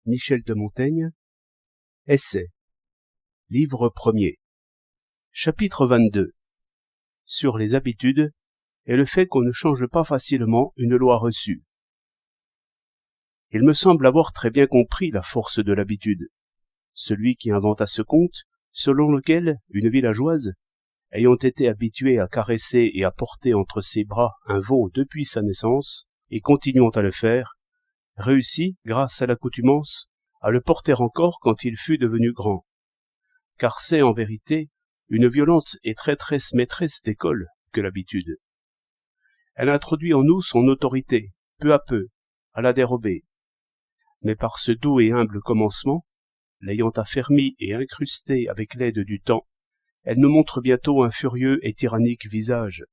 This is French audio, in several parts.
Michel de Montaigne. Essai. Livre 1er. Chapitre 22. Sur les habitudes et le fait qu'on ne change pas facilement une loi reçue. Il me semble avoir très bien compris la force de l'habitude. Celui qui inventa ce conte, selon lequel une villageoise, ayant été habituée à caresser et à porter entre ses bras un veau depuis sa naissance, et continuant à le faire, réussit, grâce à l'accoutumance, à le porter encore quand il fut devenu grand. Car c'est, en vérité, une violente et traîtresse maîtresse d'école que l'habitude. Elle introduit en nous son autorité, peu à peu, à la dérober. Mais par ce doux et humble commencement, l'ayant affermi et incrusté avec l'aide du temps, elle nous montre bientôt un furieux et tyrannique visage,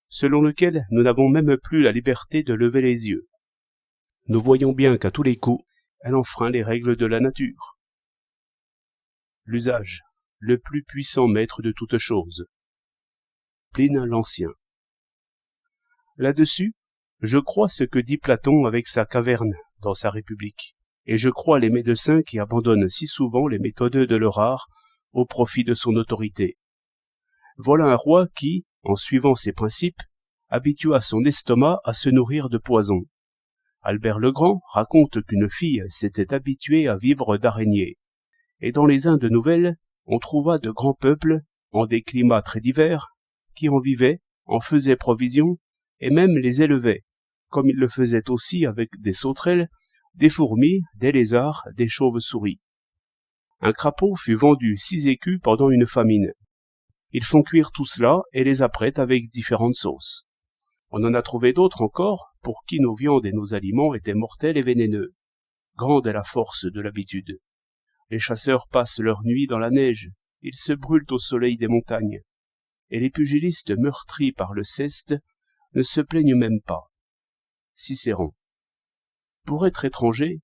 selon lequel nous n'avons même plus la liberté de lever les yeux. Nous voyons bien qu'à tous les coups, elle enfreint les règles de la nature. L'usage, le plus puissant maître de toutes choses. Pline l'Ancien. Là-dessus, je crois ce que dit Platon avec sa caverne dans sa République, et je crois les médecins qui abandonnent si souvent les méthodes de leur art au profit de son autorité. Voilà un roi qui, en suivant ses principes, habitua son estomac à se nourrir de poison. Albert le Grand raconte qu'une fille s'était habituée à vivre d'araignées, et dans les Indes nouvelles, on trouva de grands peuples, en des climats très divers, qui en vivaient, en faisaient provision, et même les élevaient, comme ils le faisaient aussi avec des sauterelles, des fourmis, des lézards, des chauves-souris. Un crapaud fut vendu 6 écus pendant une famine. Ils font cuire tout cela et les apprêtent avec différentes sauces. On en a trouvé d'autres encore, pour qui nos viandes et nos aliments étaient mortels et vénéneux. Grande est la force de l'habitude. Les chasseurs passent leur nuit dans la neige, ils se brûlent au soleil des montagnes, et les pugilistes meurtris par le ceste ne se plaignent même pas. Cicéron. Pour être étrangers,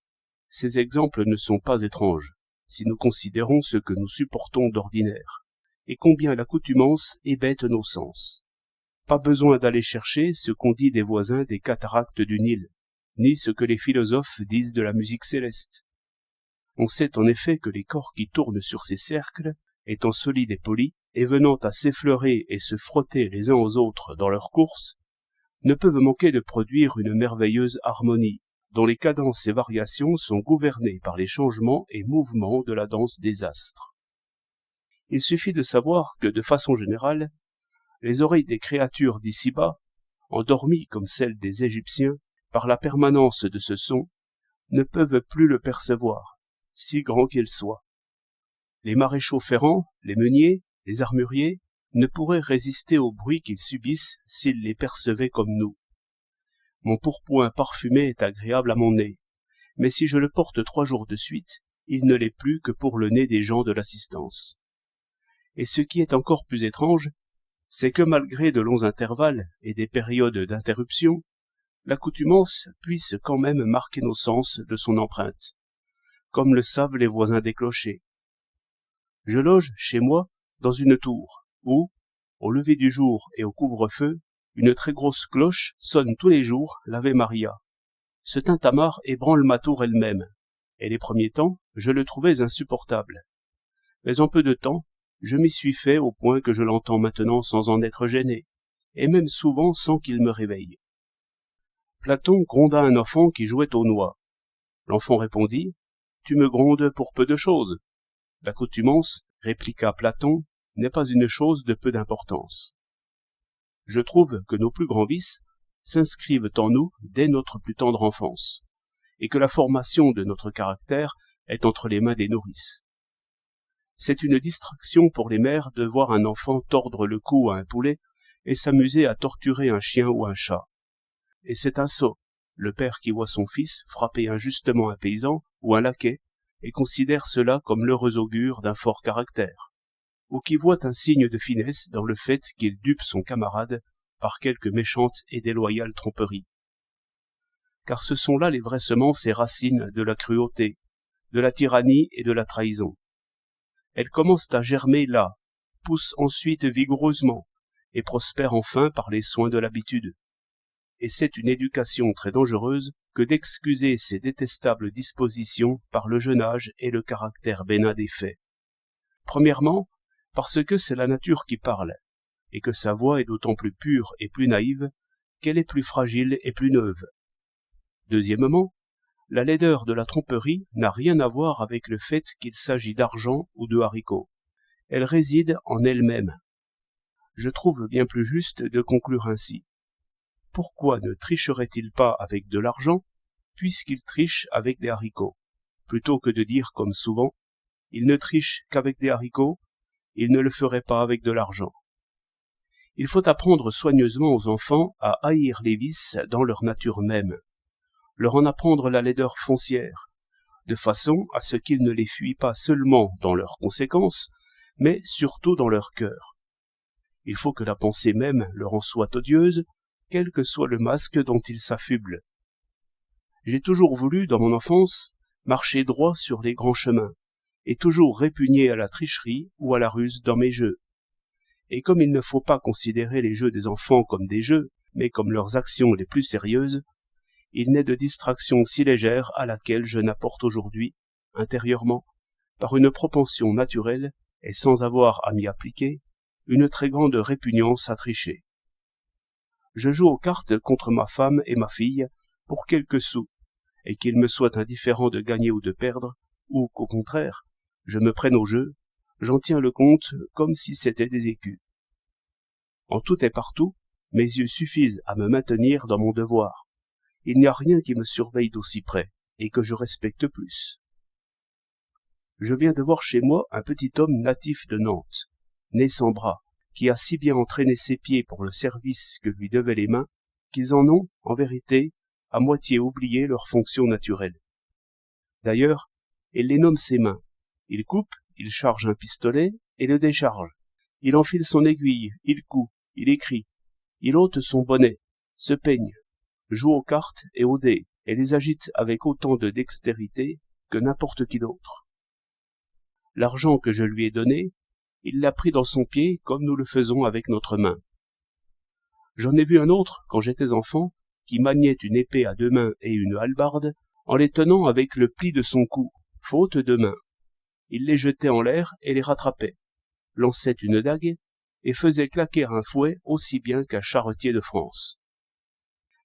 ces exemples ne sont pas étranges, si nous considérons ce que nous supportons d'ordinaire, et combien l'accoutumance hébète nos sens. Pas besoin d'aller chercher ce qu'on dit des voisins des cataractes du Nil, ni ce que les philosophes disent de la musique céleste. On sait en effet que les corps qui tournent sur ces cercles, étant solides et polis, et venant à s'effleurer et se frotter les uns aux autres dans leur course, ne peuvent manquer de produire une merveilleuse harmonie, dont les cadences et variations sont gouvernées par les changements et mouvements de la danse des astres. Il suffit de savoir que, de façon générale, les oreilles des créatures d'ici-bas, endormies comme celles des Égyptiens, par la permanence de ce son, ne peuvent plus le percevoir, si grand qu'il soit. Les maréchaux ferrants, les meuniers, les armuriers, ne pourraient résister aux bruits qu'ils subissent s'ils les percevaient comme nous. Mon pourpoint parfumé est agréable à mon nez, mais si je le porte 3 jours de suite, il ne l'est plus que pour le nez des gens de l'assistance. Et ce qui est encore plus étrange, c'est que malgré de longs intervalles et des périodes d'interruption, l'accoutumance puisse quand même marquer nos sens de son empreinte, comme le savent les voisins des clochers. Je loge, chez moi, dans une tour, où, au lever du jour et au couvre-feu, une très grosse cloche sonne tous les jours l'Ave Maria. Ce tintamarre ébranle ma tour elle-même, et les premiers temps, je le trouvais insupportable. Mais en peu de temps, je m'y suis fait au point que je l'entends maintenant sans en être gêné, et même souvent sans qu'il me réveille. Platon gronda un enfant qui jouait aux noix. L'enfant répondit « Tu me grondes pour peu de choses. » L'accoutumance, répliqua Platon, n'est pas une chose de peu d'importance. Je trouve que nos plus grands vices s'inscrivent en nous dès notre plus tendre enfance, et que la formation de notre caractère est entre les mains des nourrices. C'est une distraction pour les mères de voir un enfant tordre le cou à un poulet et s'amuser à torturer un chien ou un chat. Et c'est un sot, le père qui voit son fils frapper injustement un paysan ou un laquais et considère cela comme l'heureux augure d'un fort caractère, ou qui voit un signe de finesse dans le fait qu'il dupe son camarade par quelque méchante et déloyale tromperie. Car ce sont là les vraies semences et racines de la cruauté, de la tyrannie et de la trahison. Elles commencent à germer là, poussent ensuite vigoureusement, et prospèrent enfin par les soins de l'habitude. Et c'est une éducation très dangereuse que d'excuser ces détestables dispositions par le jeune âge et le caractère bénin des faits. Premièrement, parce que c'est la nature qui parle, et que sa voix est d'autant plus pure et plus naïve qu'elle est plus fragile et plus neuve. Deuxièmement, la laideur de la tromperie n'a rien à voir avec le fait qu'il s'agit d'argent ou de haricots. Elle réside en elle-même. Je trouve bien plus juste de conclure ainsi. Pourquoi ne tricherait-il pas avec de l'argent, puisqu'il triche avec des haricots, plutôt que de dire comme souvent, il ne triche qu'avec des haricots, il ne le ferait pas avec de l'argent. Il faut apprendre soigneusement aux enfants à haïr les vices dans leur nature même, leur en apprendre la laideur foncière, de façon à ce qu'ils ne les fuient pas seulement dans leurs conséquences, mais surtout dans leur cœur. Il faut que la pensée même leur en soit odieuse, quel que soit le masque dont ils s'affublent. J'ai toujours voulu, dans mon enfance, marcher droit sur les grands chemins, et toujours répugner à la tricherie ou à la ruse dans mes jeux. Et comme il ne faut pas considérer les jeux des enfants comme des jeux, mais comme leurs actions les plus sérieuses, il n'est de distraction si légère à laquelle je n'apporte aujourd'hui, intérieurement, par une propension naturelle, et sans avoir à m'y appliquer, une très grande répugnance à tricher. Je joue aux cartes contre ma femme et ma fille pour quelques sous, et qu'il me soit indifférent de gagner ou de perdre, ou qu'au contraire, je me prenne au jeu, j'en tiens le compte comme si c'était des écus. En tout et partout, mes yeux suffisent à me maintenir dans mon devoir. Il n'y a rien qui me surveille d'aussi près, et que je respecte plus. Je viens de voir chez moi un petit homme natif de Nantes, né sans bras, qui a si bien entraîné ses pieds pour le service que lui devaient les mains, qu'ils en ont, en vérité, à moitié oublié leur fonction naturelle. D'ailleurs, il les nomme ses mains. Il coupe, il charge un pistolet et le décharge. Il enfile son aiguille, il coud, il écrit. Il ôte son bonnet, se peigne, joue aux cartes et aux dés, et les agite avec autant de dextérité que n'importe qui d'autre. L'argent que je lui ai donné, il l'a pris dans son pied comme nous le faisons avec notre main. J'en ai vu un autre, quand j'étais enfant, qui maniait une épée à 2 mains et une hallebarde, en les tenant avec le pli de son cou, faute de main. Il les jetait en l'air et les rattrapait, lançait une dague, et faisait claquer un fouet aussi bien qu'un charretier de France.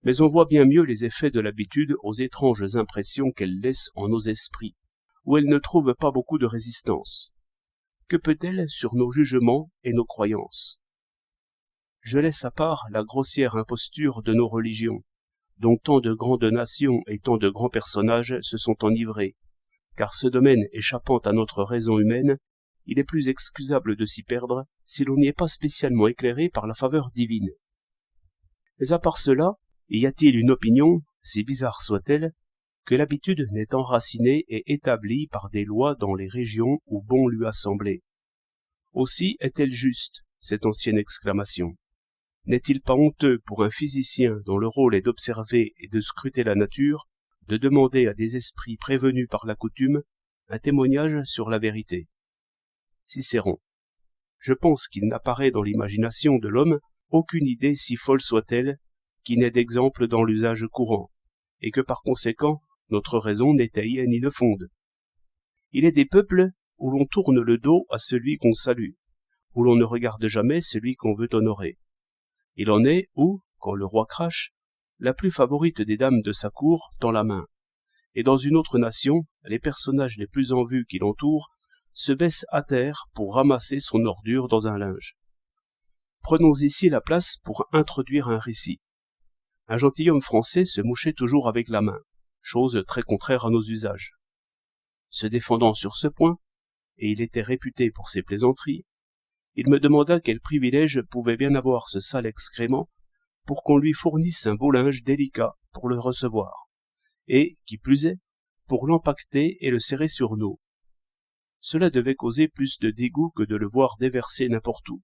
Mais on voit bien mieux les effets de l'habitude aux étranges impressions qu'elle laisse en nos esprits, où elle ne trouve pas beaucoup de résistance. Que peut-elle sur nos jugements et nos croyances? Je laisse à part la grossière imposture de nos religions, dont tant de grandes nations et tant de grands personnages se sont enivrés, car ce domaine échappant à notre raison humaine, il est plus excusable de s'y perdre si l'on n'y est pas spécialement éclairé par la faveur divine. Mais à part cela, y a-t-il une opinion, si bizarre soit-elle, que l'habitude n'est enracinée et établie par des lois dans les régions où bon lui a semblé? Aussi est-elle juste, cette ancienne exclamation? N'est-il pas honteux pour un physicien dont le rôle est d'observer et de scruter la nature, de demander à des esprits prévenus par la coutume un témoignage sur la vérité? Cicéron. Je pense qu'il n'apparaît dans l'imagination de l'homme aucune idée, si folle soit-elle, qui n'ait d'exemple dans l'usage courant, et que par conséquent notre raison n'étaye ni ne fonde. Il est des peuples où l'on tourne le dos à celui qu'on salue, où l'on ne regarde jamais celui qu'on veut honorer. Il en est où, quand le roi crache, la plus favorite des dames de sa cour tend la main, et dans une autre nation, les personnages les plus en vue qui l'entourent se baissent à terre pour ramasser son ordure dans un linge. Prenons ici la place pour introduire un récit. Un gentilhomme français se mouchait toujours avec la main, chose très contraire à nos usages. Se défendant sur ce point, et il était réputé pour ses plaisanteries, il me demanda quel privilège pouvait bien avoir ce sale excrément pour qu'on lui fournisse un beau linge délicat pour le recevoir, et, qui plus est, pour l'empaqueter et le serrer sur nous. Cela devait causer plus de dégoût que de le voir déverser n'importe où,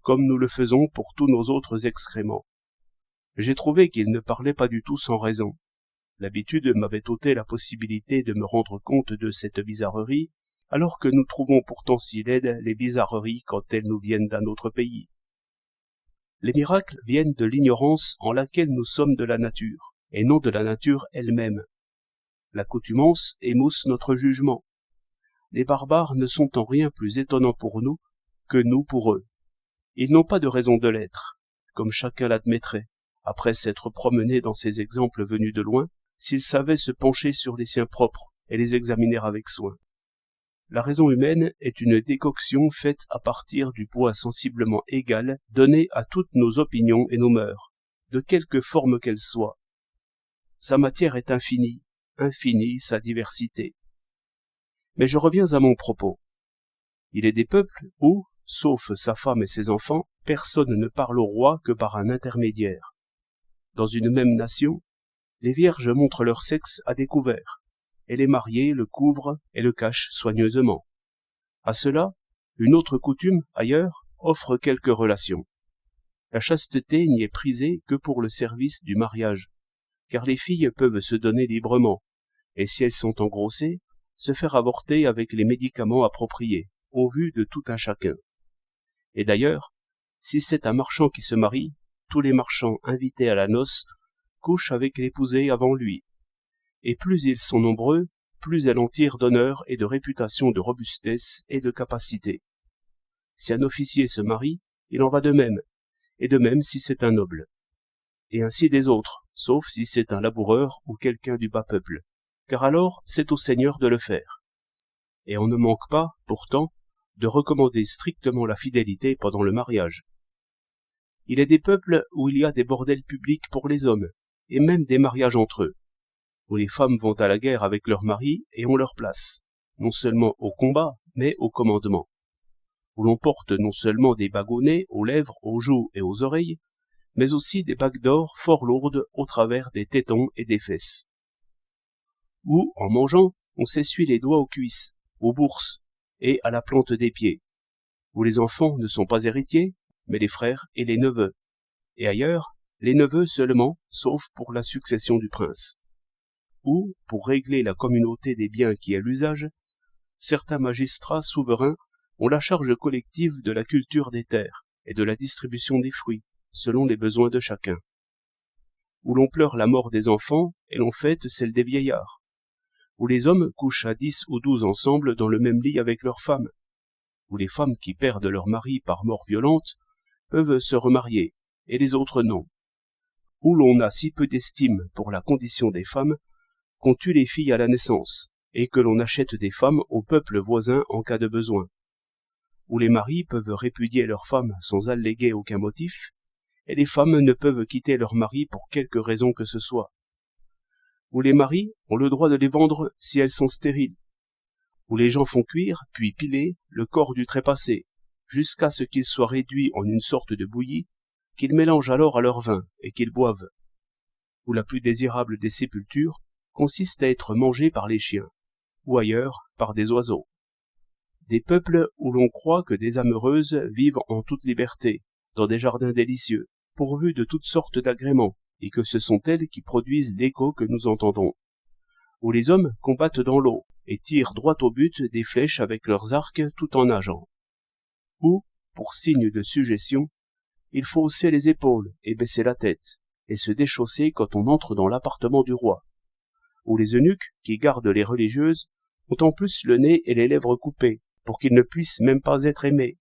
comme nous le faisons pour tous nos autres excréments. J'ai trouvé qu'il ne parlait pas du tout sans raison. L'habitude m'avait ôté la possibilité de me rendre compte de cette bizarrerie, alors que nous trouvons pourtant si laides les bizarreries quand elles nous viennent d'un autre pays. Les miracles viennent de l'ignorance en laquelle nous sommes de la nature, et non de la nature elle-même. L'accoutumance émousse notre jugement. Les barbares ne sont en rien plus étonnants pour nous que nous pour eux. Ils n'ont pas de raison de l'être, comme chacun l'admettrait, après s'être promené dans ces exemples venus de loin, s'ils savaient se pencher sur les siens propres et les examiner avec soin. La raison humaine est une décoction faite à partir du poids sensiblement égal donné à toutes nos opinions et nos mœurs, de quelque forme qu'elles soient. Sa matière est infinie, infinie sa diversité. Mais je reviens à mon propos. Il est des peuples où, sauf sa femme et ses enfants, personne ne parle au roi que par un intermédiaire. Dans une même nation, les vierges montrent leur sexe à découvert, et les mariés le couvrent et le cachent soigneusement. À cela, une autre coutume, ailleurs, offre quelques relations. La chasteté n'y est prisée que pour le service du mariage, car les filles peuvent se donner librement, et si elles sont engrossées, se faire avorter avec les médicaments appropriés, au vu de tout un chacun. Et d'ailleurs, si c'est un marchand qui se marie, tous les marchands invités à la noce couchent avec l'épousée avant lui. Et plus ils sont nombreux, plus elle en tire d'honneur et de réputation de robustesse et de capacité. Si un officier se marie, il en va de même, et de même si c'est un noble. Et ainsi des autres, sauf si c'est un laboureur ou quelqu'un du bas peuple, car alors c'est au seigneur de le faire. Et on ne manque pas, pourtant, de recommander strictement la fidélité pendant le mariage. Il est des peuples où il y a des bordels publics pour les hommes, et même des mariages entre eux, où les femmes vont à la guerre avec leurs maris et ont leur place, non seulement au combat, mais au commandement, où l'on porte non seulement des bagues au nez, aux lèvres, aux joues et aux oreilles, mais aussi des bagues d'or fort lourdes au travers des tétons et des fesses, où, en mangeant, on s'essuie les doigts aux cuisses, aux bourses et à la plante des pieds, où les enfants ne sont pas héritiers, mais les frères et les neveux, et ailleurs, les neveux seulement, sauf pour la succession du prince, où, pour régler la communauté des biens qui est l'usage, certains magistrats souverains ont la charge collective de la culture des terres et de la distribution des fruits, selon les besoins de chacun, où l'on pleure la mort des enfants et l'on fête celle des vieillards, où les hommes couchent à 10 ou 12 ensemble dans le même lit avec leurs femmes, où les femmes qui perdent leur mari par mort violente peuvent se remarier, et les autres non, où l'on a si peu d'estime pour la condition des femmes qu'on tue les filles à la naissance, et que l'on achète des femmes au peuple voisin en cas de besoin, où les maris peuvent répudier leurs femmes sans alléguer aucun motif, et les femmes ne peuvent quitter leur mari pour quelque raison que ce soit, où les maris ont le droit de les vendre si elles sont stériles, où les gens font cuire, puis piler, le corps du trépassé, jusqu'à ce qu'il soit réduit en une sorte de bouillie, qu'ils mélangent alors à leur vin et qu'ils boivent, où la plus désirable des sépultures consiste à être mangé par les chiens, ou ailleurs par des oiseaux. Des peuples où l'on croit que des âmes heureuses vivent en toute liberté, dans des jardins délicieux, pourvus de toutes sortes d'agréments, et que ce sont elles qui produisent l'écho que nous entendons, où les hommes combattent dans l'eau, et tirent droit au but des flèches avec leurs arcs tout en nageant, où, pour signe de sujétion, il faut hausser les épaules et baisser la tête, et se déchausser quand on entre dans l'appartement du roi, où les eunuques, qui gardent les religieuses, ont en plus le nez et les lèvres coupés, pour qu'ils ne puissent même pas être aimés,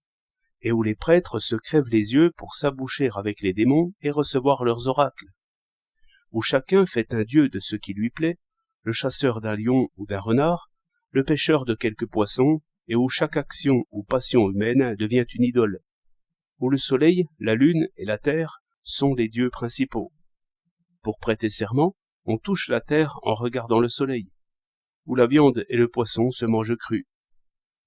et où les prêtres se crèvent les yeux pour s'aboucher avec les démons et recevoir leurs oracles, où chacun fait un dieu de ce qui lui plaît, le chasseur d'un lion ou d'un renard, le pêcheur de quelques poissons, et où chaque action ou passion humaine devient une idole, où le soleil, la lune et la terre sont les dieux principaux. Pour prêter serment, on touche la terre en regardant le soleil, où la viande et le poisson se mangent crus.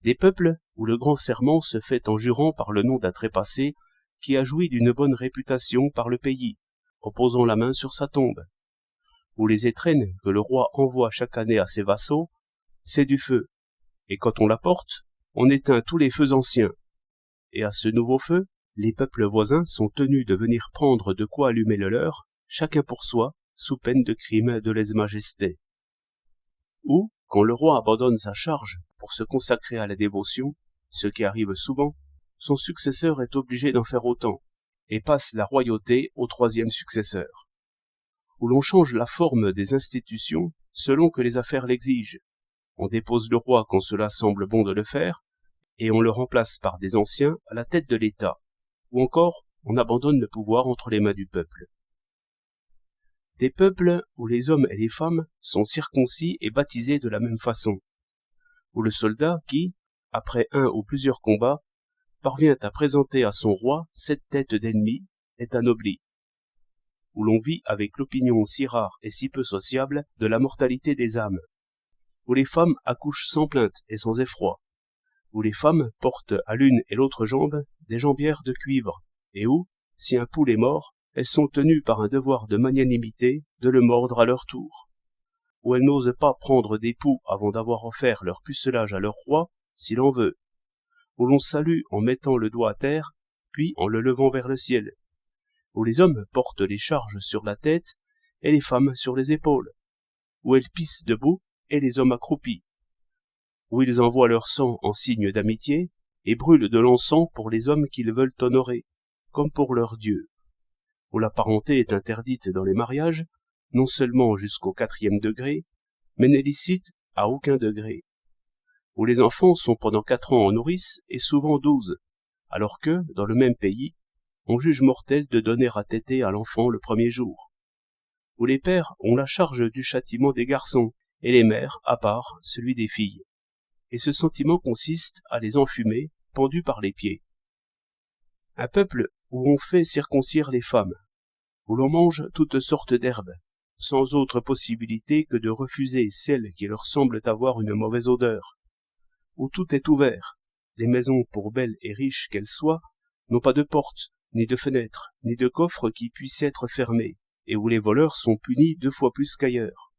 Des peuples où le grand serment se fait en jurant par le nom d'un trépassé qui a joui d'une bonne réputation par le pays, en posant la main sur sa tombe, où les étrennes que le roi envoie chaque année à ses vassaux, c'est du feu, et quand on l'apporte, on éteint tous les feux anciens, et à ce nouveau feu, les peuples voisins sont tenus de venir prendre de quoi allumer le leur, chacun pour soi, sous peine de crime de lèse-majesté. Ou, quand le roi abandonne sa charge pour se consacrer à la dévotion, ce qui arrive souvent, son successeur est obligé d'en faire autant, et passe la royauté au troisième successeur. où l'on change la forme des institutions selon que les affaires l'exigent. On dépose le roi quand cela semble bon de le faire, et on le remplace par des anciens à la tête de l'État, ou encore on abandonne le pouvoir entre les mains du peuple. Des peuples où les hommes et les femmes sont circoncis et baptisés de la même façon, où le soldat qui, après un ou plusieurs combats, parvient à présenter à son roi 7 têtes d'ennemis, est anobli, où l'on vit avec l'opinion si rare et si peu sociable de la mortalité des âmes, où les femmes accouchent sans plainte et sans effroi, où les femmes portent à l'une et l'autre jambe des jambières de cuivre, et où, si un poule est mort, elles sont tenues par un devoir de magnanimité de le mordre à leur tour, où elles n'osent pas prendre des poux avant d'avoir offert leur pucelage à leur roi, s'il en veut, où l'on salue en mettant le doigt à terre, puis en le levant vers le ciel, où les hommes portent les charges sur la tête et les femmes sur les épaules, où elles pissent debout et les hommes accroupis, où ils envoient leur sang en signe d'amitié et brûlent de l'encens pour les hommes qu'ils veulent honorer, comme pour leur Dieu, où la parenté est interdite dans les mariages, non seulement jusqu'au 4e degré, mais n'est licite à aucun degré, où les enfants sont pendant 4 ans en nourrice et souvent 12, alors que, dans le même pays, on juge mortel de donner à téter à l'enfant le premier jour, où les pères ont la charge du châtiment des garçons et les mères, à part, celui des filles, et ce sentiment consiste à les enfumer, pendus par les pieds. Un peuple où on fait circoncire les femmes, où l'on mange toutes sortes d'herbes, sans autre possibilité que de refuser celles qui leur semblent avoir une mauvaise odeur, où tout est ouvert, les maisons, pour belles et riches qu'elles soient, n'ont pas de porte, ni de fenêtres, ni de coffres qui puissent être fermés, et où les voleurs sont punis 2 fois plus qu'ailleurs,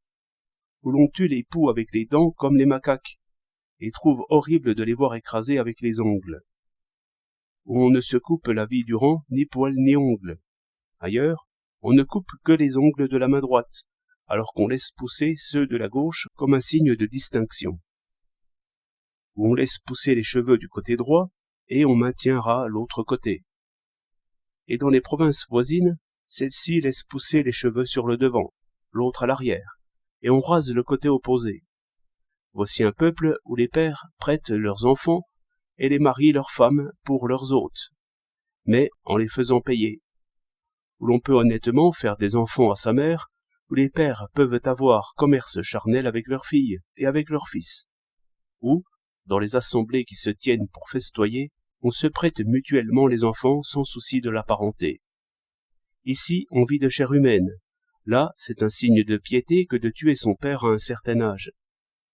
où l'on tue les poux avec les dents comme les macaques, et trouve horrible de les voir écrasés avec les ongles, où on ne se coupe la vie durant ni poils ni ongles. Ailleurs, on ne coupe que les ongles de la main droite, alors qu'on laisse pousser ceux de la gauche comme un signe de distinction, où on laisse pousser les cheveux du côté droit et on maintiendra l'autre côté. Et dans les provinces voisines, celles-ci laissent pousser les cheveux sur le devant, l'autre à l'arrière, et on rase le côté opposé. Voici un peuple où les pères prêtent leurs enfants et les maris leurs femmes pour leurs hôtes, mais en les faisant payer, où l'on peut honnêtement faire des enfants à sa mère, où les pères peuvent avoir commerce charnel avec leurs filles et avec leurs fils, où, dans les assemblées qui se tiennent pour festoyer, on se prête mutuellement les enfants sans souci de la parenté. Ici, on vit de chair humaine. Là, c'est un signe de piété que de tuer son père à un certain âge.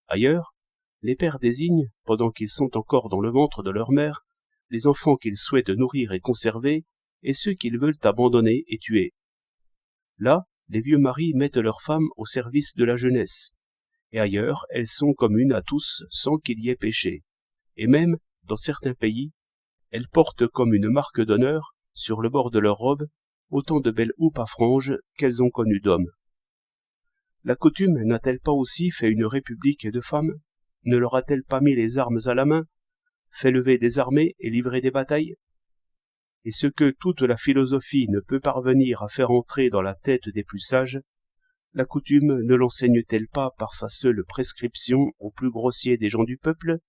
Ailleurs, les pères désignent, pendant qu'ils sont encore dans le ventre de leur mère, les enfants qu'ils souhaitent nourrir et conserver, et ceux qu'ils veulent abandonner et tuer. Là, les vieux maris mettent leurs femmes au service de la jeunesse, et ailleurs, elles sont communes à tous sans qu'il y ait péché. Et même, dans certains pays, elles portent comme une marque d'honneur, sur le bord de leur robe, autant de belles houppes à franges qu'elles ont connues d'hommes. La coutume n'a-t-elle pas aussi fait une république de femmes? Ne leur a-t-elle pas mis les armes à la main, fait lever des armées et livrer des batailles? Et ce que toute la philosophie ne peut parvenir à faire entrer dans la tête des plus sages, la coutume ne l'enseigne-t-elle pas par sa seule prescription aux plus grossiers des gens du peuple?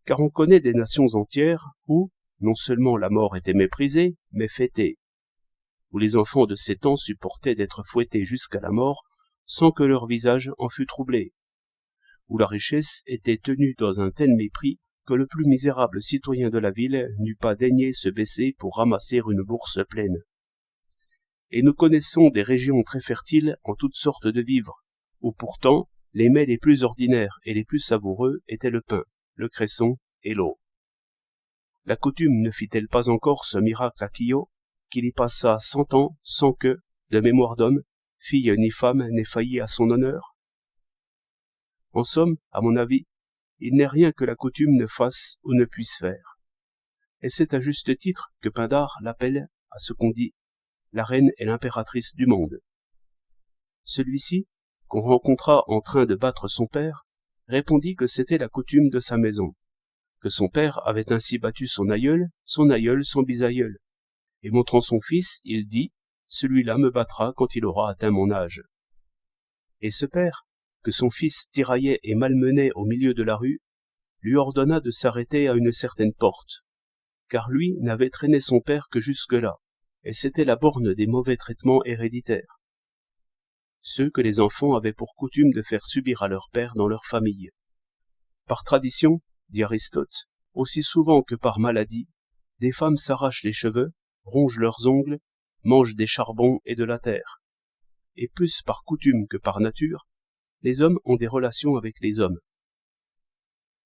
Car on connaît des nations entières où, non seulement la mort était méprisée, mais fêtée, où les enfants de ces temps supportaient d'être fouettés jusqu'à la mort sans que leur visage en fût troublé, où la richesse était tenue dans un tel mépris que le plus misérable citoyen de la ville n'eût pas daigné se baisser pour ramasser une bourse pleine. Et nous connaissons des régions très fertiles en toutes sortes de vivres, où pourtant les mets les plus ordinaires et les plus savoureux étaient le pain, le cresson et l'eau. La coutume ne fit-elle pas encore ce miracle à Quillot, qu'il y passa 100 ans sans que, de mémoire d'homme, fille ni femme n'ait failli à son honneur? En somme, à mon avis, il n'est rien que la coutume ne fasse ou ne puisse faire. Et c'est à juste titre que Pindare l'appelle, à ce qu'on dit, la reine et l'impératrice du monde. Celui-ci, qu'on rencontra en train de battre son père, répondit que c'était la coutume de sa maison, que son père avait ainsi battu son aïeul son bisaïeul, et montrant son fils, il dit, celui-là me battra quand il aura atteint mon âge. Et ce père, que son fils tiraillait et malmenait au milieu de la rue, lui ordonna de s'arrêter à une certaine porte, car lui n'avait traîné son père que jusque-là, et c'était la borne des mauvais traitements héréditaires, ceux que les enfants avaient pour coutume de faire subir à leur père dans leur famille. Par tradition, dit Aristote, aussi souvent que par maladie, des femmes s'arrachent les cheveux, rongent leurs ongles, mangent des charbons et de la terre. Et plus par coutume que par nature, les hommes ont des relations avec les hommes.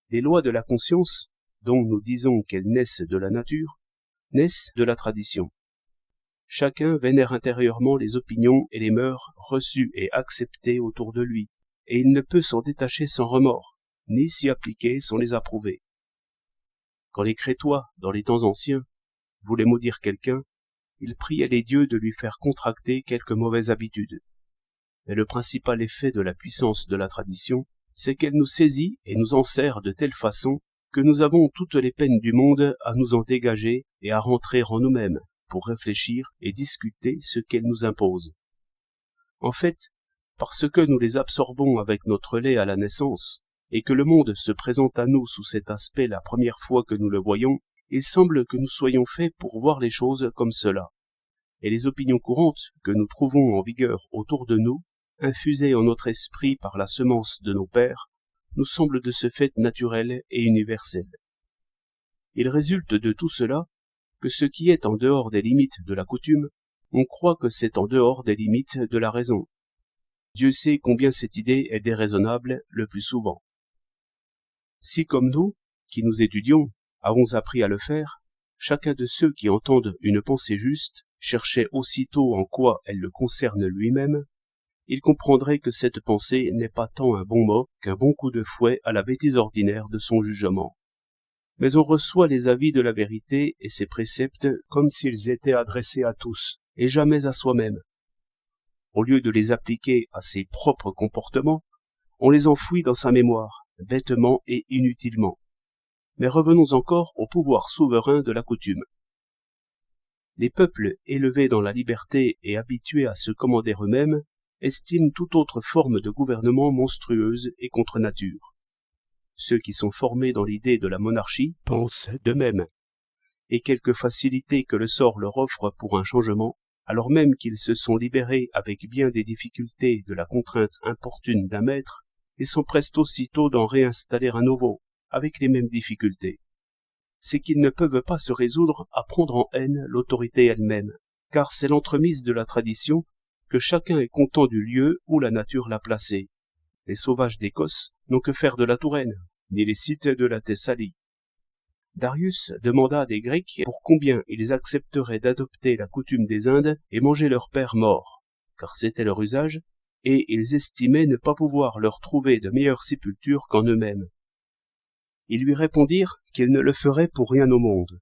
Les lois de la conscience, dont nous disons qu'elles naissent de la nature, naissent de la tradition. Chacun vénère intérieurement les opinions et les mœurs reçues et acceptées autour de lui, et il ne peut s'en détacher sans remords, ni s'y appliquer sans les approuver. Quand les Crétois, dans les temps anciens, voulaient maudire quelqu'un, ils priaient les dieux de lui faire contracter quelques mauvaises habitudes. Mais le principal effet de la puissance de la tradition, c'est qu'elle nous saisit et nous enserre de telle façon que nous avons toutes les peines du monde à nous en dégager et à rentrer en nous-mêmes pour réfléchir et discuter ce qu'elle nous impose. En fait, parce que nous les absorbons avec notre lait à la naissance, et que le monde se présente à nous sous cet aspect la première fois que nous le voyons, il semble que nous soyons faits pour voir les choses comme cela. Et les opinions courantes que nous trouvons en vigueur autour de nous, infusées en notre esprit par la semence de nos pères, nous semblent de ce fait naturelles et universelles. Il résulte de tout cela que ce qui est en dehors des limites de la coutume, on croit que c'est en dehors des limites de la raison. Dieu sait combien cette idée est déraisonnable le plus souvent. Si comme nous, qui nous étudions, avons appris à le faire, chacun de ceux qui entendent une pensée juste cherchait aussitôt en quoi elle le concerne lui-même, il comprendrait que cette pensée n'est pas tant un bon mot qu'un bon coup de fouet à la bêtise ordinaire de son jugement. Mais on reçoit les avis de la vérité et ses préceptes comme s'ils étaient adressés à tous, et jamais à soi-même. Au lieu de les appliquer à ses propres comportements, on les enfouit dans sa mémoire, bêtement et inutilement. Mais revenons encore au pouvoir souverain de la coutume. Les peuples élevés dans la liberté et habitués à se commander eux-mêmes estiment toute autre forme de gouvernement monstrueuse et contre nature. Ceux qui sont formés dans l'idée de la monarchie pensent d'eux-mêmes, et quelque facilité que le sort leur offre pour un changement, alors même qu'ils se sont libérés avec bien des difficultés de la contrainte importune d'un maître, ils s'empressent aussitôt d'en réinstaller un nouveau, avec les mêmes difficultés. C'est qu'ils ne peuvent pas se résoudre à prendre en haine l'autorité elle-même, car c'est l'entremise de la tradition que chacun est content du lieu où la nature l'a placé. Les sauvages d'Écosse n'ont que faire de la Touraine, ni les Scythes de la Thessalie. Darius demanda des Grecs pour combien ils accepteraient d'adopter la coutume des Indes et manger leur père mort, car c'était leur usage, et ils estimaient ne pas pouvoir leur trouver de meilleure sépulture qu'en eux-mêmes. Ils lui répondirent qu'ils ne le feraient pour rien au monde.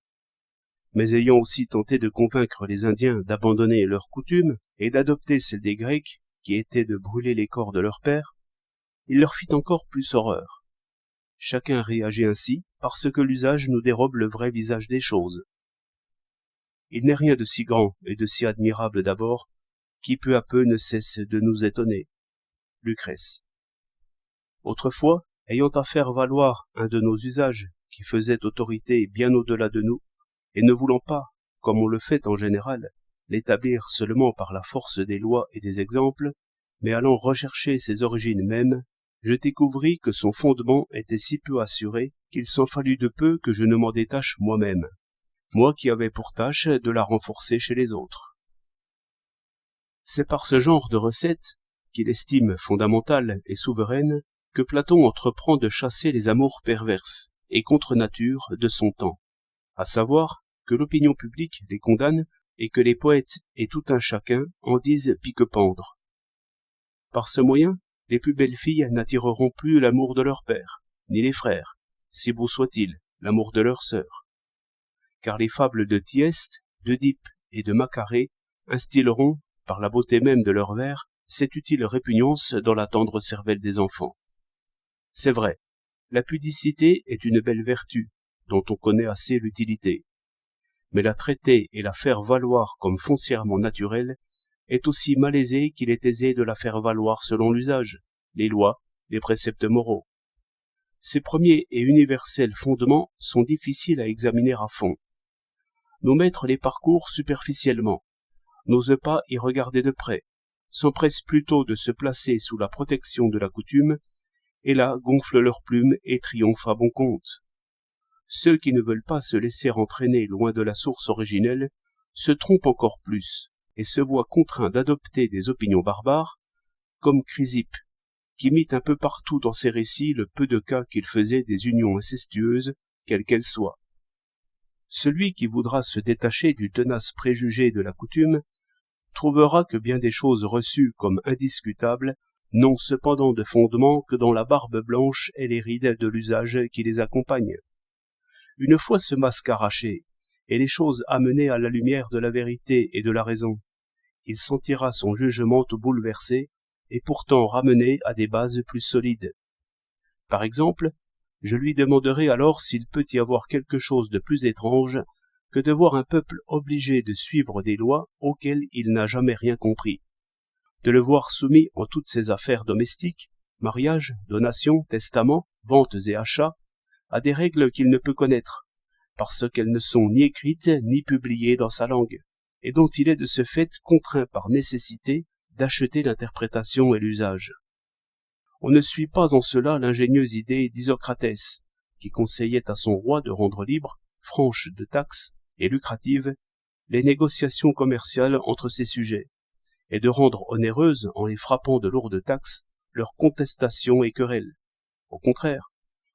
Mais ayant aussi tenté de convaincre les Indiens d'abandonner leurs coutumes et d'adopter celles des Grecs, qui étaient de brûler les corps de leurs pères, il leur fit encore plus horreur. Chacun réagit ainsi parce que l'usage nous dérobe le vrai visage des choses. Il n'est rien de si grand et de si admirable d'abord, qui peu à peu ne cesse de nous étonner. Lucrèce. Autrefois, ayant à faire valoir un de nos usages qui faisait autorité bien au-delà de nous, et ne voulant pas, comme on le fait en général, l'établir seulement par la force des lois et des exemples, mais allant rechercher ses origines mêmes, je découvris que son fondement était si peu assuré qu'il s'en fallut de peu que je ne m'en détache moi-même, moi qui avais pour tâche de la renforcer chez les autres. C'est par ce genre de recette, qu'il estime fondamentale et souveraine, que Platon entreprend de chasser les amours perverses et contre nature de son temps, à savoir que l'opinion publique les condamne et que les poètes et tout un chacun en disent pique-pendre. Par ce moyen, les plus belles filles n'attireront plus l'amour de leur père, ni les frères, si beau soit-il, l'amour de leur sœur. Car les fables de Thyeste, d'Œdipe et de Macarée instilleront, par la beauté même de leurs vers, cette utile répugnance dans la tendre cervelle des enfants. C'est vrai, la pudicité est une belle vertu, dont on connaît assez l'utilité. Mais la traiter et la faire valoir comme foncièrement naturelle est aussi malaisée qu'il est aisé de la faire valoir selon l'usage, les lois, les préceptes moraux. Ces premiers et universels fondements sont difficiles à examiner à fond. Nos maîtres les parcourent superficiellement, n'osent pas y regarder de près, s'empressent plutôt de se placer sous la protection de la coutume, et là gonflent leurs plumes et triomphent à bon compte. Ceux qui ne veulent pas se laisser entraîner loin de la source originelle se trompent encore plus et se voient contraints d'adopter des opinions barbares, comme Chrysippe, qui mit un peu partout dans ses récits le peu de cas qu'il faisait des unions incestueuses, quelles qu'elles soient. Celui qui voudra se détacher du tenace préjugé de la coutume trouvera que bien des choses reçues comme indiscutables n'ont cependant de fondement que dans la barbe blanche et les rides de l'usage qui les accompagnent. Une fois ce masque arraché, et les choses amenées à la lumière de la vérité et de la raison, il sentira son jugement tout bouleversé, et pourtant ramené à des bases plus solides. Par exemple, je lui demanderai alors s'il peut y avoir quelque chose de plus étrange que de voir un peuple obligé de suivre des lois auxquelles il n'a jamais rien compris, de le voir soumis en toutes ses affaires domestiques, mariage, donation, testament, ventes et achats, à des règles qu'il ne peut connaître, parce qu'elles ne sont ni écrites ni publiées dans sa langue, et dont il est de ce fait contraint par nécessité d'acheter l'interprétation et l'usage. On ne suit pas en cela l'ingénieuse idée d'Isocratès, qui conseillait à son roi de rendre libres, franches de taxes et lucratives, les négociations commerciales entre ses sujets, et de rendre onéreuses, en les frappant de lourdes taxes, leurs contestations et querelles. Au contraire,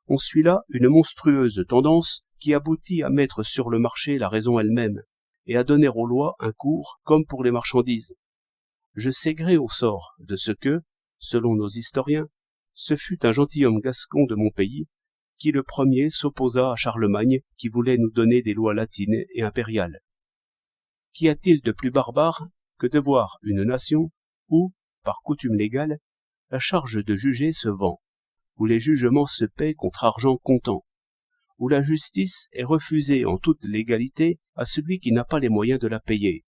on suit là une monstrueuse tendance qui aboutit à mettre sur le marché la raison elle-même, et à donner aux lois un cours comme pour les marchandises. Je sais gré au sort de ce que, selon nos historiens, ce fut un gentilhomme gascon de mon pays qui le premier s'opposa à Charlemagne qui voulait nous donner des lois latines et impériales. Qu'y a-t-il de plus barbare que de voir une nation où, par coutume légale, la charge de juger se vend, où les jugements se paient contre argent comptant, où la justice est refusée en toute légalité à celui qui n'a pas les moyens de la payer,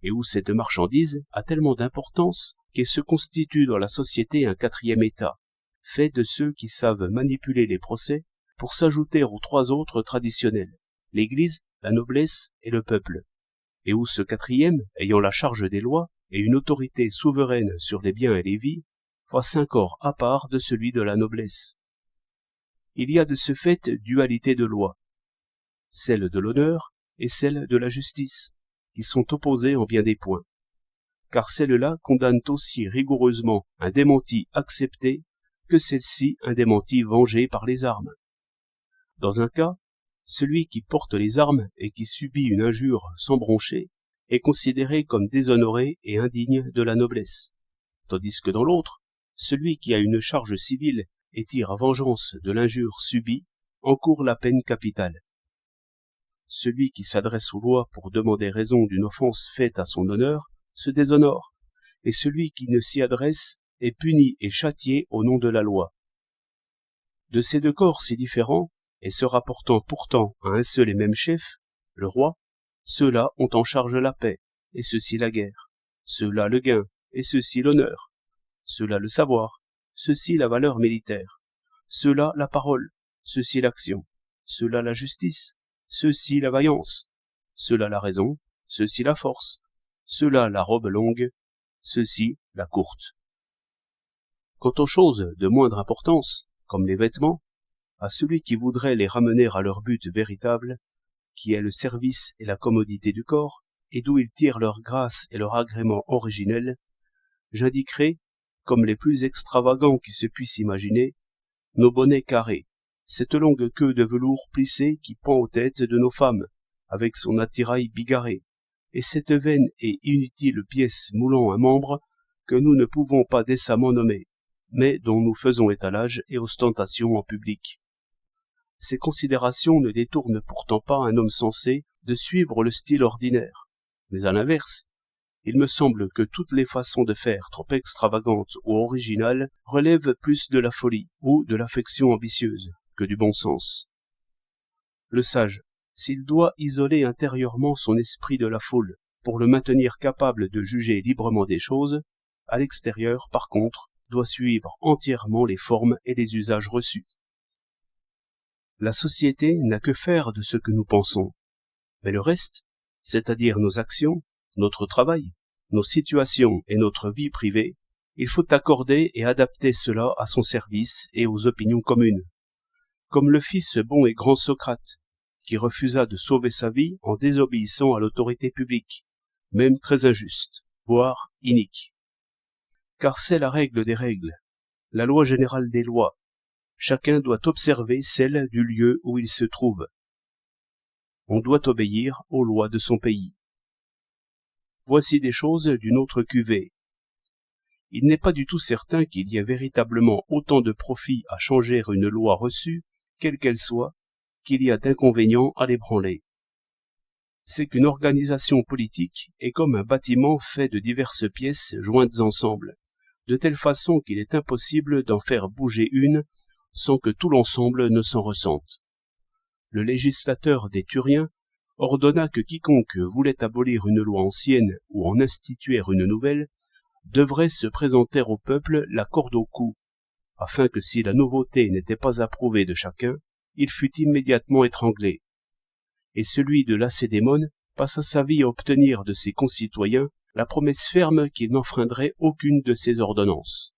et où cette marchandise a tellement d'importance qu'elle se constitue dans la société un quatrième état, fait de ceux qui savent manipuler les procès pour s'ajouter aux trois autres traditionnels, l'Église, la noblesse et le peuple, et où ce quatrième, ayant la charge des lois et une autorité souveraine sur les biens et les vies, fasse un corps à part de celui de la noblesse. Il y a de ce fait dualité de lois, celle de l'honneur et celle de la justice, qui sont opposées en bien des points, car celles-là condamnent aussi rigoureusement un démenti accepté que celle-ci un démenti vengé par les armes. Dans un cas, celui qui porte les armes et qui subit une injure sans broncher est considéré comme déshonoré et indigne de la noblesse, tandis que dans l'autre, celui qui a une charge civile et tire vengeance de l'injure subie encourt la peine capitale. Celui qui s'adresse aux lois pour demander raison d'une offense faite à son honneur se déshonore, et celui qui ne s'y adresse est puni et châtié au nom de la loi. De ces deux corps si différents, et se rapportant pourtant à un seul et même chef, le roi, ceux-là ont en charge la paix, et ceux-ci la guerre, ceux-là le gain, et ceux-ci l'honneur, ceux-là le savoir, ceux-ci la valeur militaire, ceux-là la parole, ceux-ci l'action, ceux-là la justice, ceux-ci la vaillance, ceux-là la raison, ceux-ci la force, ceux-là la robe longue, ceux-ci la courte. Quant aux choses de moindre importance, comme les vêtements, à celui qui voudrait les ramener à leur but véritable, qui est le service et la commodité du corps, et d'où ils tirent leur grâce et leur agrément originel, j'indiquerai, comme les plus extravagants qui se puissent imaginer, nos bonnets carrés, cette longue queue de velours plissé qui pend aux têtes de nos femmes, avec son attirail bigarré, et cette vaine et inutile pièce moulant un membre que nous ne pouvons pas décemment nommer, mais dont nous faisons étalage et ostentation en public. Ces considérations ne détournent pourtant pas un homme sensé de suivre le style ordinaire, mais à l'inverse, il me semble que toutes les façons de faire trop extravagantes ou originales relèvent plus de la folie ou de l'affection ambitieuse que du bon sens. Le sage, s'il doit isoler intérieurement son esprit de la foule pour le maintenir capable de juger librement des choses, à l'extérieur, par contre, doit suivre entièrement les formes et les usages reçus. La société n'a que faire de ce que nous pensons, mais le reste, c'est-à-dire nos actions, notre travail, nos situations et notre vie privée, il faut accorder et adapter cela à son service et aux opinions communes, comme le fit ce bon et grand Socrate, qui refusa de sauver sa vie en désobéissant à l'autorité publique, même très injuste, voire inique. Car c'est la règle des règles, la loi générale des lois. Chacun doit observer celle du lieu où il se trouve. On doit obéir aux lois de son pays. Voici des choses d'une autre cuvée. Il n'est pas du tout certain qu'il y ait véritablement autant de profit à changer une loi reçue, quelle qu'elle soit, qu'il y a d'inconvénients à l'ébranler. C'est qu'une organisation politique est comme un bâtiment fait de diverses pièces jointes ensemble, de telle façon qu'il est impossible d'en faire bouger une sans que tout l'ensemble ne s'en ressente. Le législateur des Turiens ordonna que quiconque voulait abolir une loi ancienne ou en instituer une nouvelle devrait se présenter au peuple la corde au cou, afin que si la nouveauté n'était pas approuvée de chacun, il fût immédiatement étranglé. Et celui de Lacédémone passa sa vie à obtenir de ses concitoyens la promesse ferme qu'il n'enfreindrait aucune de ces ordonnances.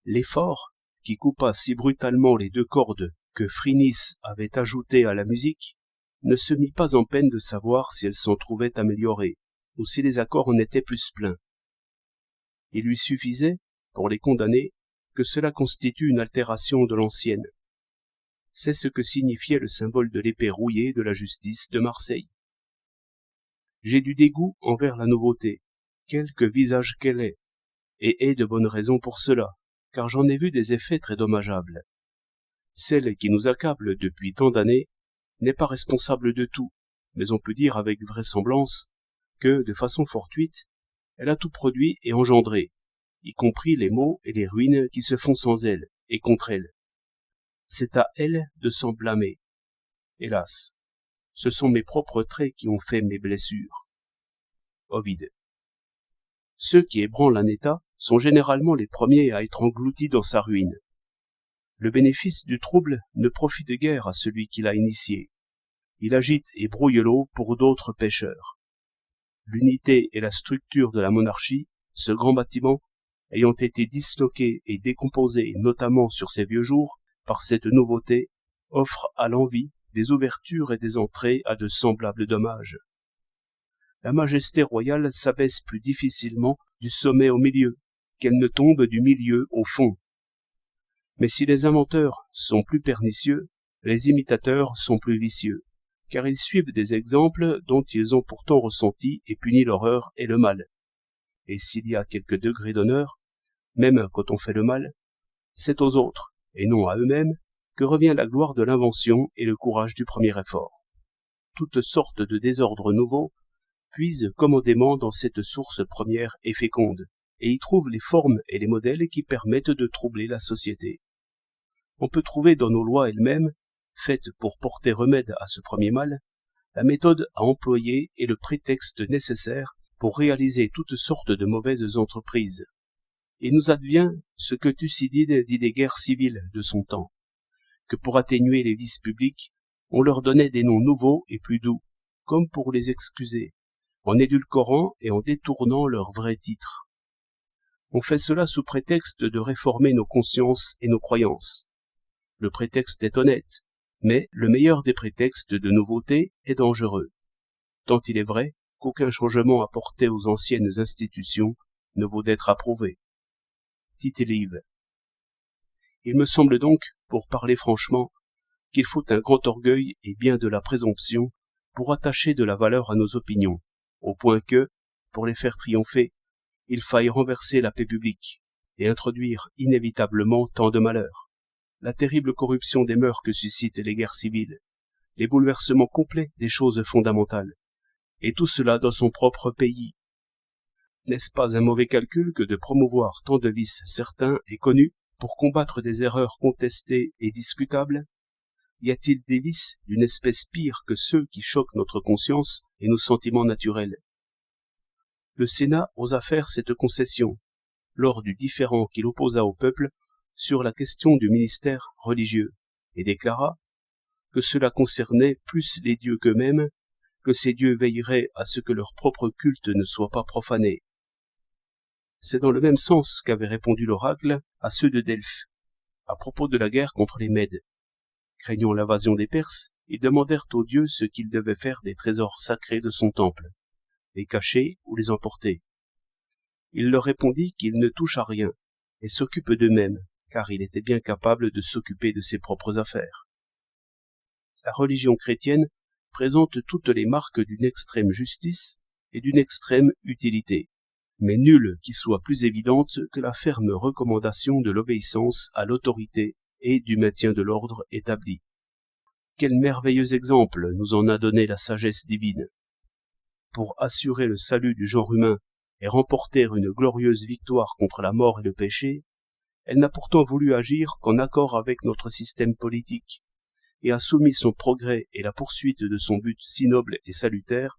L'effort, qui coupa si brutalement les 2 cordes que Phrynice avait ajoutées à la musique, ne se mit pas en peine de savoir si elles s'en trouvaient améliorées, ou si les accords en étaient plus pleins. Il lui suffisait, pour les condamner, que cela constitue une altération de l'ancienne. C'est ce que signifiait le symbole de l'épée rouillée de la justice de Marseille. J'ai du dégoût envers la nouveauté, quelque visage qu'elle ait, et ai de bonnes raisons pour cela, car j'en ai vu des effets très dommageables. Celle qui nous accable depuis tant d'années n'est pas responsable de tout, mais on peut dire avec vraisemblance que, de façon fortuite, elle a tout produit et engendré, y compris les maux et les ruines qui se font sans elle et contre elle. C'est à elle de s'en blâmer. Hélas, ce sont mes propres traits qui ont fait mes blessures. Ovide. Ceux qui ébranlent un État sont généralement les premiers à être engloutis dans sa ruine. Le bénéfice du trouble ne profite guère à celui qui l'a initié. Il agite et brouille l'eau pour d'autres pêcheurs. L'unité et la structure de la monarchie, ce grand bâtiment, ayant été disloqué et décomposé notamment sur ces vieux jours, par cette nouveauté, offre à l'envie des ouvertures et des entrées à de semblables dommages. La majesté royale s'abaisse plus difficilement du sommet au milieu, qu'elle ne tombe du milieu au fond. Mais si les inventeurs sont plus pernicieux, les imitateurs sont plus vicieux, car ils suivent des exemples dont ils ont pourtant ressenti et puni l'horreur et le mal. Et s'il y a quelques degrés d'honneur, même quand on fait le mal, c'est aux autres, et non à eux-mêmes, que revient la gloire de l'invention et le courage du premier effort. Toutes sortes de désordres nouveaux puisent commodément dans cette source première et féconde, et y trouvent les formes et les modèles qui permettent de troubler la société. On peut trouver dans nos lois elles-mêmes, faites pour porter remède à ce premier mal, la méthode à employer et le prétexte nécessaire pour réaliser toutes sortes de mauvaises entreprises. Il nous advient ce que Thucydide dit des guerres civiles de son temps, que pour atténuer les vices publics, on leur donnait des noms nouveaux et plus doux, comme pour les excuser, en édulcorant et en détournant leur vrai titre. On fait cela sous prétexte de réformer nos consciences et nos croyances. Le prétexte est honnête, mais le meilleur des prétextes de nouveauté est dangereux, tant il est vrai qu'aucun changement apporté aux anciennes institutions ne vaut d'être approuvé. Tite-Live. Il me semble donc, pour parler franchement, qu'il faut un grand orgueil et bien de la présomption pour attacher de la valeur à nos opinions, au point que, pour les faire triompher, il faille renverser la paix publique et introduire inévitablement tant de malheurs, la terrible corruption des mœurs que suscitent les guerres civiles, les bouleversements complets des choses fondamentales, et tout cela dans son propre pays. N'est-ce pas un mauvais calcul que de promouvoir tant de vices certains et connus pour combattre des erreurs contestées et discutables? Y a-t-il des vices d'une espèce pire que ceux qui choquent notre conscience et nos sentiments naturels? Le Sénat osa faire cette concession, lors du différend qu'il opposa au peuple sur la question du ministère religieux, et déclara que cela concernait plus les dieux qu'eux-mêmes, que ces dieux veilleraient à ce que leur propre culte ne soit pas profané. C'est dans le même sens qu'avait répondu l'oracle à ceux de Delphes, à propos de la guerre contre les Mèdes. Craignant l'invasion des Perses, ils demandèrent aux dieux ce qu'ils devaient faire des trésors sacrés de son temple, les cacher ou les emporter. Il leur répondit qu'il ne touche à rien, et s'occupe d'eux-mêmes, car il était bien capable de s'occuper de ses propres affaires. La religion chrétienne présente toutes les marques d'une extrême justice et d'une extrême utilité, mais nulle qui soit plus évidente que la ferme recommandation de l'obéissance à l'autorité et du maintien de l'ordre établi. Quel merveilleux exemple nous en a donné la sagesse divine! Pour assurer le salut du genre humain et remporter une glorieuse victoire contre la mort et le péché, elle n'a pourtant voulu agir qu'en accord avec notre système politique, et a soumis son progrès et la poursuite de son but si noble et salutaire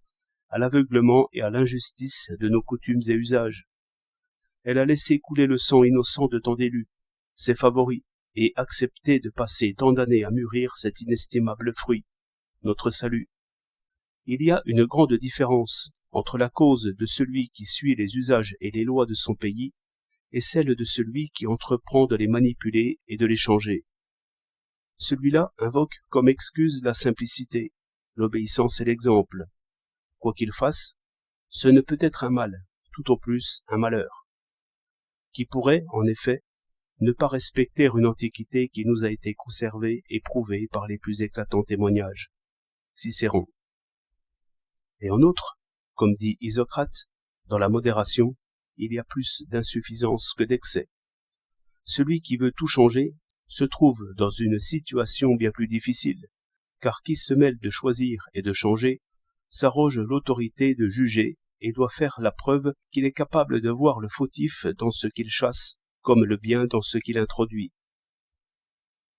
à l'aveuglement et à l'injustice de nos coutumes et usages. Elle a laissé couler le sang innocent de tant d'élus, ses favoris, et accepté de passer tant d'années à mûrir cet inestimable fruit, notre salut. Il y a une grande différence entre la cause de celui qui suit les usages et les lois de son pays et celle de celui qui entreprend de les manipuler et de les changer. Celui-là invoque comme excuse la simplicité, l'obéissance et l'exemple. Quoi qu'il fasse, ce ne peut être un mal, tout au plus un malheur, qui pourrait, en effet, ne pas respecter une antiquité qui nous a été conservée et prouvée par les plus éclatants témoignages. Cicéron. Et en outre, comme dit Isocrate, dans la modération, il y a plus d'insuffisance que d'excès. Celui qui veut tout changer se trouve dans une situation bien plus difficile, car qui se mêle de choisir et de changer s'arroge l'autorité de juger et doit faire la preuve qu'il est capable de voir le fautif dans ce qu'il chasse, comme le bien dans ce qu'il introduit.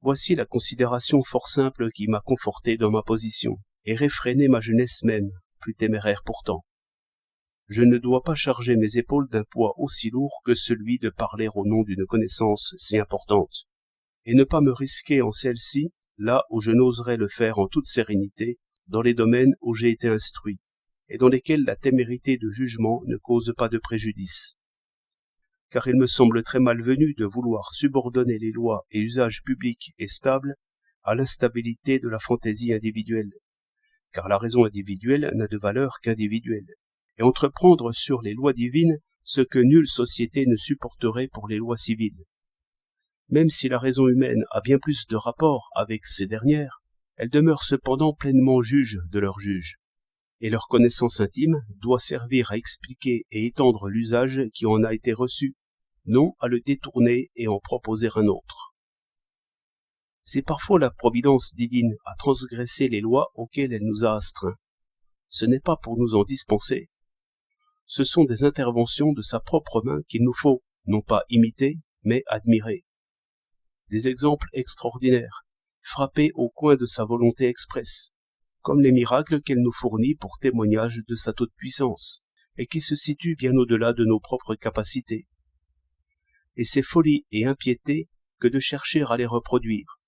Voici la considération fort simple qui m'a conforté dans ma position, et réfréné ma jeunesse même, plus téméraire pourtant. Je ne dois pas charger mes épaules d'un poids aussi lourd que celui de parler au nom d'une connaissance si importante, et ne pas me risquer en celle-ci, là où je n'oserais le faire en toute sérénité, dans les domaines où j'ai été instruit, et dans lesquels la témérité de jugement ne cause pas de préjudice. Car il me semble très malvenu de vouloir subordonner les lois et usages publics et stables à l'instabilité de la fantaisie individuelle, car la raison individuelle n'a de valeur qu'individuelle, et entreprendre sur les lois divines ce que nulle société ne supporterait pour les lois civiles. Même si la raison humaine a bien plus de rapport avec ces dernières, elle demeure cependant pleinement juge de leurs juges, et leur connaissance intime doit servir à expliquer et étendre l'usage qui en a été reçu, non à le détourner et en proposer un autre. C'est parfois la providence divine à transgresser les lois auxquelles elle nous a astreints. Ce n'est pas pour nous en dispenser. Ce sont des interventions de sa propre main qu'il nous faut, non pas imiter, mais admirer. Des exemples extraordinaires, frappés au coin de sa volonté expresse, comme les miracles qu'elle nous fournit pour témoignage de sa toute-puissance, et qui se situent bien au-delà de nos propres capacités. Et c'est folie et impiété que de chercher à les reproduire.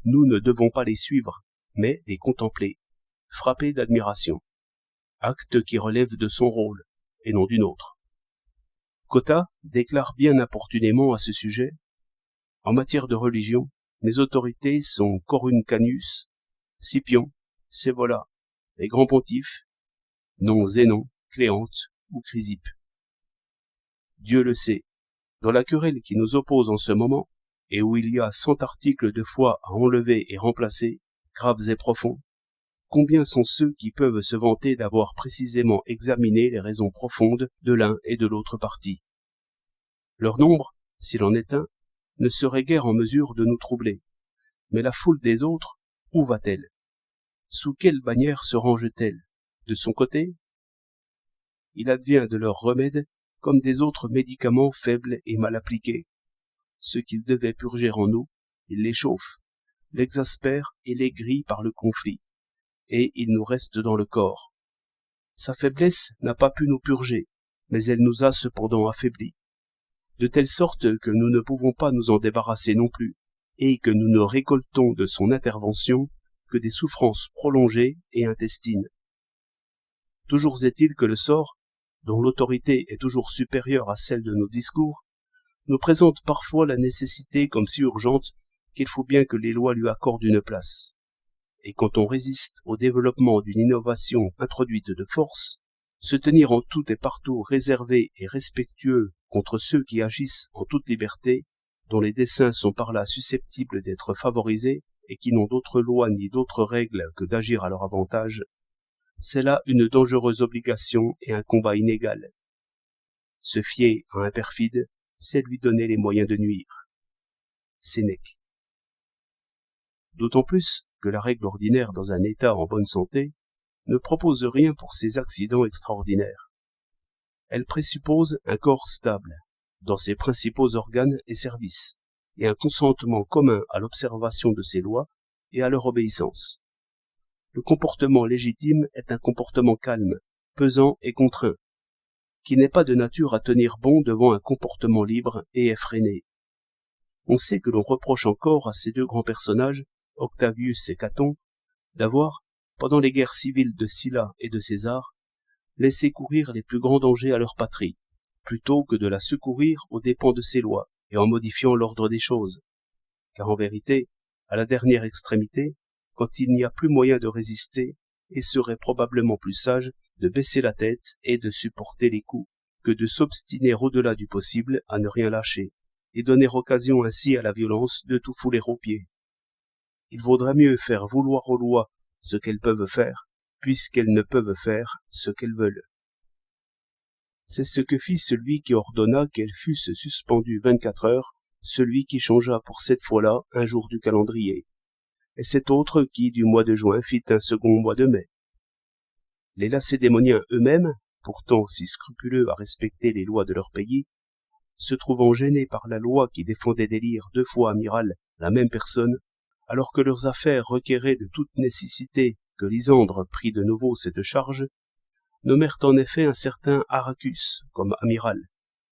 Nous ne devons pas les suivre, mais les contempler, frappés d'admiration, acte qui relève de son rôle, et non d'une autre. Cotta déclare bien importunément à ce sujet: « En matière de religion, mes autorités sont Coruncanius, Canus, Scipion, Scaevola, les grands pontifes, non Zénon, Cléante ou Chrysippe. Dieu le sait, dans la querelle qui nous oppose en ce moment, et où il y a 100 articles de foi à enlever et remplacer, graves et profonds, combien sont ceux qui peuvent se vanter d'avoir précisément examiné les raisons profondes de l'un et de l'autre parti? Leur nombre, s'il en est un, ne serait guère en mesure de nous troubler. Mais la foule des autres, où va-t-elle? Sous quelle bannière se range-t-elle? De son côté? Il advient de leurs remèdes comme des autres médicaments faibles et mal appliqués. Ce qu'ils devaient purger en nous, ils les chauffent, l'exaspère et l'aigrit par le conflit, et il nous reste dans le corps. Sa faiblesse n'a pas pu nous purger, mais elle nous a cependant affaiblis, de telle sorte que nous ne pouvons pas nous en débarrasser non plus, et que nous ne récoltons de son intervention que des souffrances prolongées et intestines. Toujours est-il que le sort, dont l'autorité est toujours supérieure à celle de nos discours, nous présente parfois la nécessité comme si urgente qu'il faut bien que les lois lui accordent une place. Et quand on résiste au développement d'une innovation introduite de force, se tenir en tout et partout réservé et respectueux contre ceux qui agissent en toute liberté, dont les desseins sont par là susceptibles d'être favorisés et qui n'ont d'autre loi ni d'autres règles que d'agir à leur avantage, c'est là une dangereuse obligation et un combat inégal. Se fier à un perfide, c'est lui donner les moyens de nuire. Sénèque. D'autant plus que la règle ordinaire dans un état en bonne santé ne propose rien pour ces accidents extraordinaires. Elle présuppose un corps stable, dans ses principaux organes et services, et un consentement commun à l'observation de ses lois et à leur obéissance. Le comportement légitime est un comportement calme, pesant et contraint, qui n'est pas de nature à tenir bon devant un comportement libre et effréné. On sait que l'on reproche encore à ces deux grands personnages, Octavius et Caton, d'avoir, pendant les guerres civiles de Sylla et de César, laissé courir les plus grands dangers à leur patrie, plutôt que de la secourir aux dépens de ses lois et en modifiant l'ordre des choses. Car en vérité, à la dernière extrémité, quand il n'y a plus moyen de résister, il serait probablement plus sage de baisser la tête et de supporter les coups, que de s'obstiner au-delà du possible à ne rien lâcher, et donner occasion ainsi à la violence de tout fouler aux pieds. Il vaudrait mieux faire vouloir aux lois ce qu'elles peuvent faire, puisqu'elles ne peuvent faire ce qu'elles veulent. C'est ce que fit celui qui ordonna qu'elles fussent suspendues 24 heures, celui qui changea pour cette fois-là un jour du calendrier, et cet autre qui, du mois de juin, fit un second mois de mai. Les Lacédémoniens eux-mêmes, pourtant si scrupuleux à respecter les lois de leur pays, se trouvant gênés par la loi qui défendait d'élire 2 fois amiral la même personne, alors que leurs affaires requéraient de toute nécessité que Lysandre prît de nouveau cette charge, nommèrent en effet un certain Aracus comme amiral,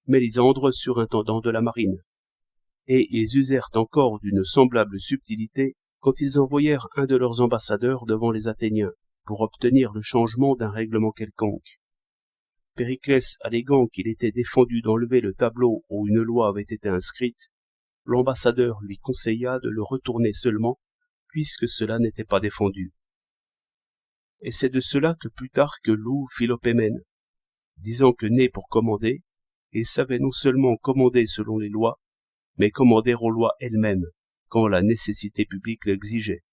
mais Lysandre surintendant de la marine. Et ils usèrent encore d'une semblable subtilité quand ils envoyèrent un de leurs ambassadeurs devant les Athéniens pour obtenir le changement d'un règlement quelconque. Périclès alléguant qu'il était défendu d'enlever le tableau où une loi avait été inscrite, l'ambassadeur lui conseilla de le retourner seulement, puisque cela n'était pas défendu. Et c'est de cela que Plutarque loue Philopémène, disant que né pour commander, il savait non seulement commander selon les lois, mais commander aux lois elles-mêmes, quand la nécessité publique l'exigeait.